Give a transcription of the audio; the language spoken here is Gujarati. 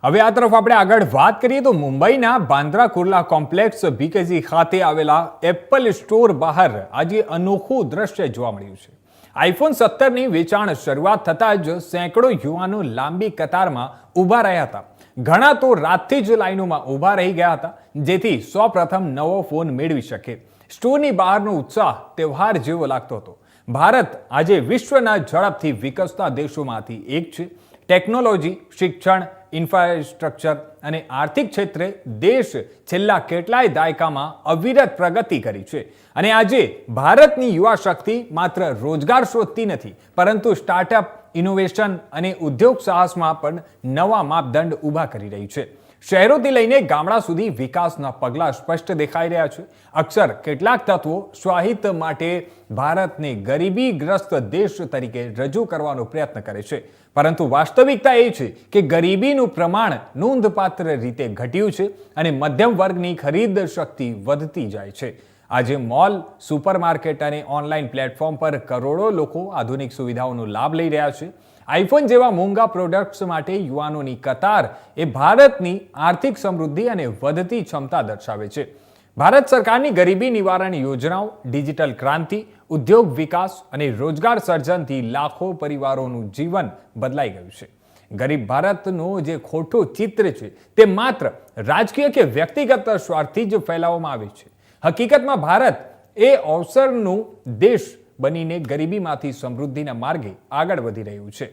હવે આ તરફ આપણે આગળ વાત કરીએ તો મુંબઈના બાંદ્રા કુર્લા કોમ્પ્લેક્સ બીકેજી ખાતે આવેલા એપલ સ્ટોર બહાર આજે અનોખું દ્રશ્ય જોવા મળ્યું છે. આઈફોન 17ની વેચાણ શરૂઆત થતાં જ સેંકડો યુવાનો લાંબી કતારમાં ઊભા રહ્યા હતા. ઘણા તો રાતથી જ લાઈનોમાં ઊભા રહી ગયા હતા, જેથી સૌપ્રથમ નવો ફોન મેળવી શકે. સ્ટોરની બહારનો ઉત્સાહ તહેવાર જેવો લાગતો હતો. ભારત આજે વિશ્વના ઝડપથી વિકસતા દેશોમાંથી એક છે. ટેકનોલોજી, શિક્ષણ, ઇન્ફ્રાસ્ટ્રક્ચર અને આર્થિક ક્ષેત્રે દેશ છેલ્લા કેટલાય દાયકામાં અવિરત પ્રગતિ કરી છે. અને આજે ભારતની યુવા શક્તિ માત્ર રોજગાર શોધતી નથી, પરંતુ સ્ટાર્ટઅપ, ઇનોવેશન અને ઉદ્યોગ સાહસમાં પણ નવા માપદંડ ઊભા કરી રહી છે. શહેરોથી લઈને ગામડા સુધી વિકાસના પગલાં સ્પષ્ટ દેખાઈ રહ્યા છે. અક્ષર કેટલાક તત્વો સ્વાહિત માટે ભારતને ગરીબીગ્રસ્ત દેશ તરીકે રજૂ કરવાનો પ્રયત્ન કરે છે, પરંતુ વાસ્તવિકતા એ છે કે ગરીબીનું પ્રમાણ નોંધપાત્ર રીતે ઘટ્યું છે અને મધ્યમ વર્ગની ખરીદ શક્તિ વધતી જાય છે. આજે મોલ, સુપરમાર્કેટ અને ઓનલાઈન પ્લેટફોર્મ પર કરોડો લોકો આધુનિક સુવિધાઓનો લાભ લઈ રહ્યા છે. આઈફોન જેવા મોંઘા પ્રોડક્ટ્સ માટે યુવાનોની કતાર એ ભારતની આર્થિક સમૃદ્ધિ અને વધતી ક્ષમતા દર્શાવે છે. ભારત સરકારની ગરીબી નિવારણ યોજનાઓ, ડિજિટલ ક્રાંતિ, ઉદ્યોગ વિકાસ અને રોજગાર સર્જનથી લાખો પરિવારોનું જીવન બદલાઈ ગયું છે. ગરીબ ભારતનો જે ખોટું ચિત્ર છે તે માત્ર રાજકીય કે વ્યક્તિગત સ્વાર્થથી જ ફેલાવવામાં આવે છે. હકીકતમાં ભારત એ અવસરનું દેશ બનીને ગરીબીમાંથી સમૃદ્ધિના માર્ગે આગળ વધી રહ્યું છે.